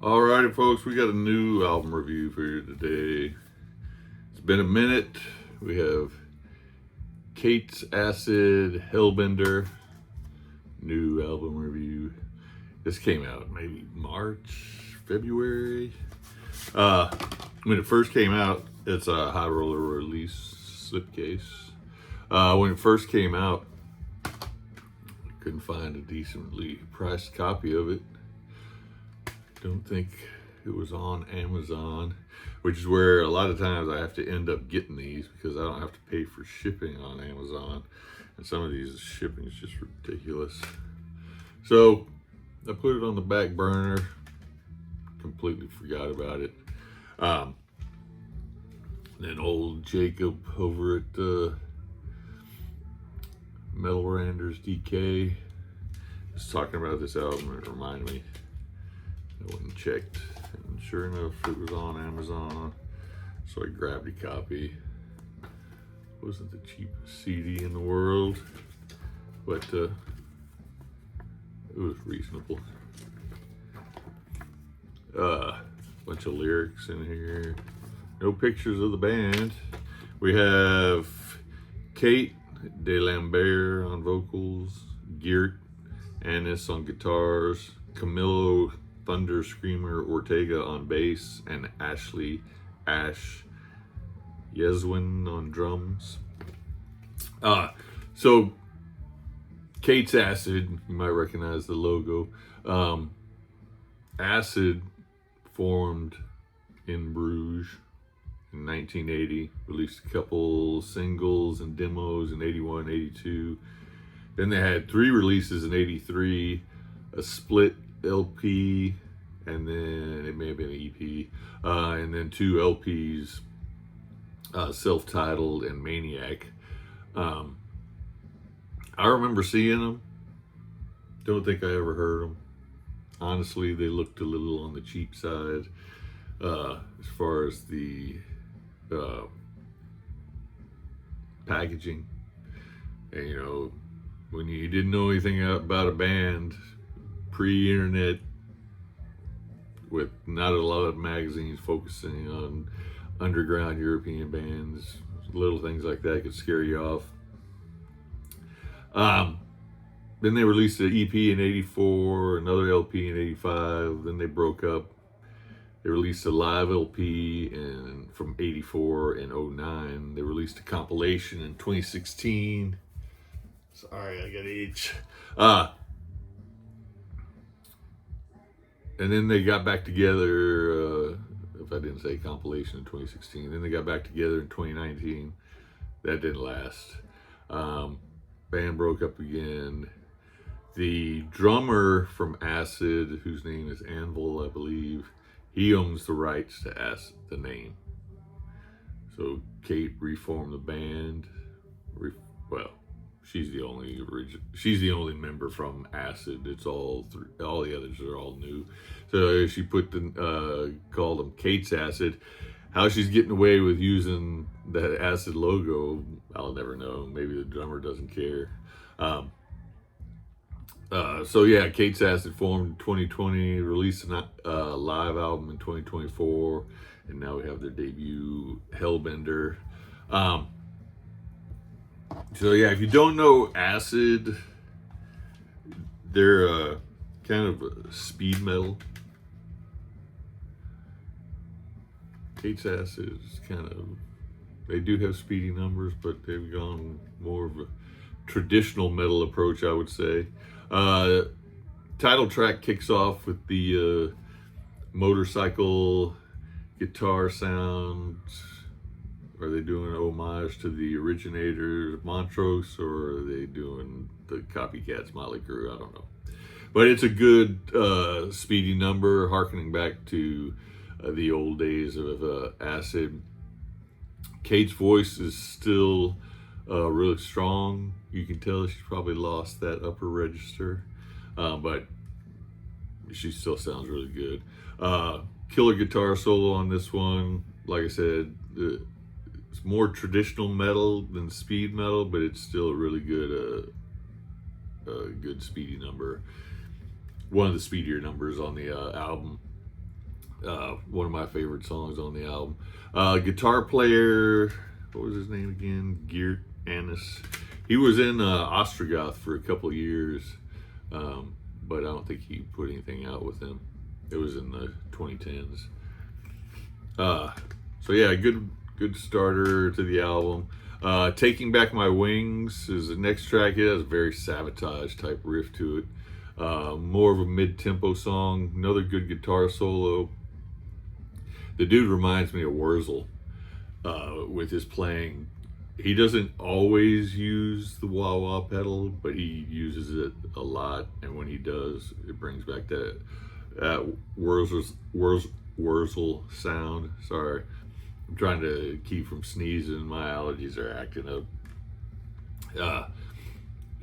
Alrighty, folks, we got a new album review for you today. It's been a minute. We have Kate's Acid, Hellbender, new album review. This came out maybe March, February. When it first came out, it's a high roller release slipcase. When it first came out, I couldn't find a decently priced copy of it. Don't think it was on Amazon, which is where a lot of times I have to end up getting these because I don't have to pay for shipping on Amazon, and some of these shipping is just ridiculous. So I put it on the back burner, completely forgot about it. Then old Jacob over at Metal Randers DK was talking about this album, and it reminded me. I went and checked, and sure enough, it was on Amazon, so I grabbed a copy. It wasn't the cheapest CD in the world, but it was reasonable. Bunch of lyrics in here. No pictures of the band. We have Kate de Lombaert on vocals, Geert, Annys on guitars, Camilo Thunder Screamer Ortega on bass, and Ysewyn on drums. So Kate's Acid, you might recognize the logo. Acid formed in Bruges in 1980, released a couple singles and demos in 81, 82. Then they had 3 releases in 83, a split LP, and then it may have been an EP, and then 2 LPs, self-titled and Maniac. I remember seeing them. Don't think I ever heard them. Honestly, they looked a little on the cheap side as far as the packaging. And you know, when you didn't know anything about a band, pre-internet, with not a lot of magazines focusing on underground European bands, little things like that could scare you off. Then they released an EP in 84, another LP in 85, then they broke up. They released a live LP from 84 and 09. They released a compilation in 2016. Sorry, I got age. And then they got back together, if I didn't say compilation in 2016, then they got back together in 2019. That didn't last. Band broke up again. The drummer from Acid, whose name is Anvil, I believe, he owns the rights to Acid, the name. So Kate reformed the band. Well, she's the only member from Acid. It's all the others are all new. So she called them Kate's Acid. How she's getting away with using that Acid logo, I'll never know. Maybe the drummer doesn't care. So yeah, Kate's Acid formed in 2020, released a live album in 2024, and now we have their debut, Hellbender. So yeah, if you don't know Acid, they're kind of speed metal. Kate's Acid is they do have speedy numbers, but they've gone more of a traditional metal approach, I would say. Title track kicks off with the motorcycle guitar sound. Are they doing an homage to the originators, Montrose, or are they doing the copycats, Motley Crue? I don't know. But it's a good speedy number, harkening back to the old days of Acid. Kate's voice is still really strong. You can tell she's probably lost that upper register, but she still sounds really good. Killer guitar solo on this one. Like I said, it's more traditional metal than speed metal, but it's still a really good good speedy number. One of the speedier numbers on the album. One of my favorite songs on the album. Guitar player, what was his name again? Geert, Annys. He was in Ostrogoth for a couple of years, but I don't think he put anything out with him. It was in the 2010s. So yeah, good starter to the album. Taking Back My Wings is the next track. It has a very Sabotage type riff to it. More of a mid-tempo song. Another good guitar solo. The dude reminds me of Wurzel with his playing. He doesn't always use the wah-wah pedal, but he uses it a lot. And when he does, it brings back that Wurzel sound. Sorry, I'm trying to keep from sneezing. My allergies are acting up.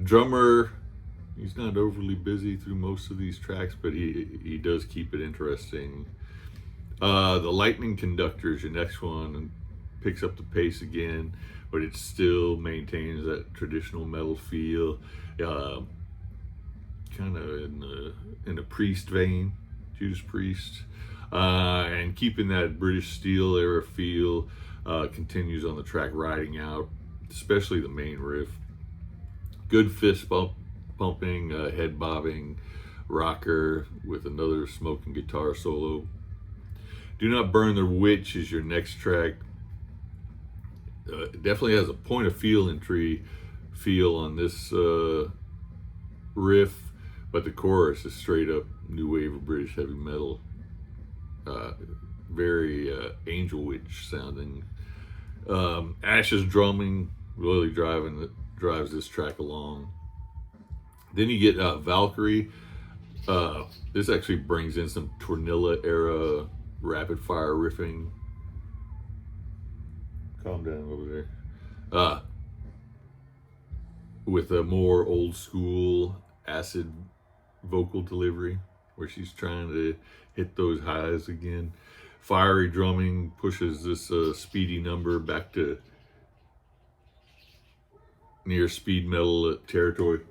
Drummer, he's not overly busy through most of these tracks, but he does keep it interesting. The Lightning Conductor is your next one, and picks up the pace again, but it still maintains that traditional metal feel, kind of in the Priest vein, Judas Priest, and keeping that British Steel era feel. Continues on the track Riding Out, especially the main riff. Good fist pumping, head bobbing rocker with another smoking guitar solo. Do Not Burn the Witch is your next track. Definitely has a Point of Feel entry feel on this riff, but the chorus is straight up new wave of British heavy metal. Very Angel Witch sounding. Ash's drumming really drives this track along. Then you get Valkyrie. This actually brings in some Tornilla era rapid fire riffing. Calm down over there. With a more old school acid vocal delivery, where she's trying to hit those highs again. Fiery drumming pushes this speedy number back to near speed metal territory.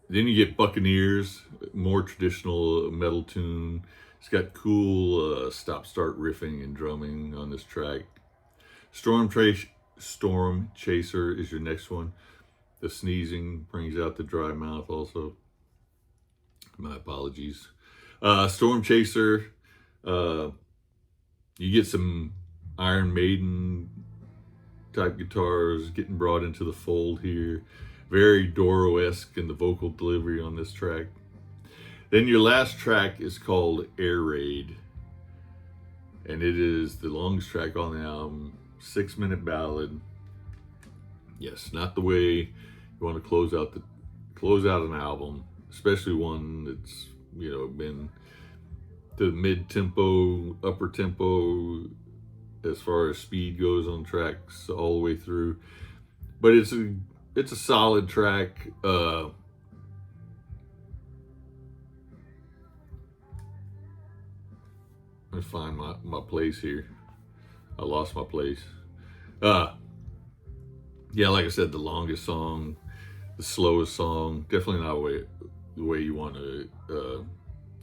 Then you get Buccaneers, more traditional metal tune. It's got cool stop-start riffing and drumming on this track. Storm Chaser is your next one. The sneezing brings out the dry mouth also. My apologies. Storm Chaser, you get some Iron Maiden type guitars getting brought into the fold here. Very Doro-esque in the vocal delivery on this track. Then your last track is called Air Raid, and it is the longest track on the album. 6-minute ballad. Yes, not the way you want to close out an album, especially one that's been to mid-tempo, upper tempo as far as speed goes on tracks all the way through. But it's a solid track. Let me find my place here. I lost my place. Yeah, like I said, the longest song, the slowest song. Definitely not the way you want to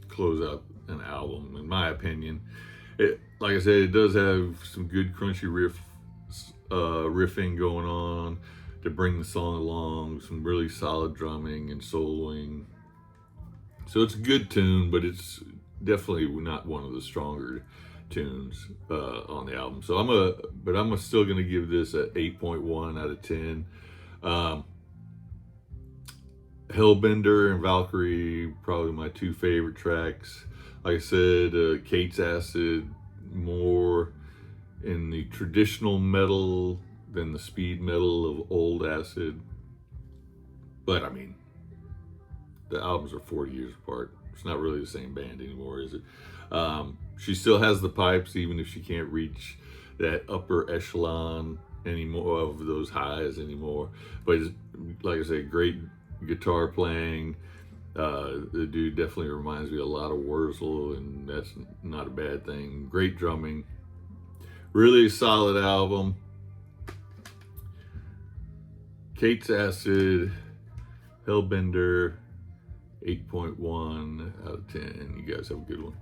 close out an album, in my opinion. Like I said, it does have some good crunchy riffing going on to bring the song along. Some really solid drumming and soloing. So it's a good tune, but it's definitely not one of the stronger tunes on the album. So I'm still gonna give this a 8.1 out of 10. Hellbender and Valkyrie, probably my two favorite tracks. Like I said, Kate's Acid, more in the traditional metal than the speed metal of old Acid. But I mean, the albums are 40 years apart. It's not really the same band anymore, is it? She still has the pipes, even if she can't reach that upper echelon anymore of those highs anymore. But like I said, great guitar playing. The dude definitely reminds me a lot of Wurzel, and that's not a bad thing. Great drumming. Really solid album. Kate's Acid, Hellbender, 8.1 out of 10. You guys have a good one.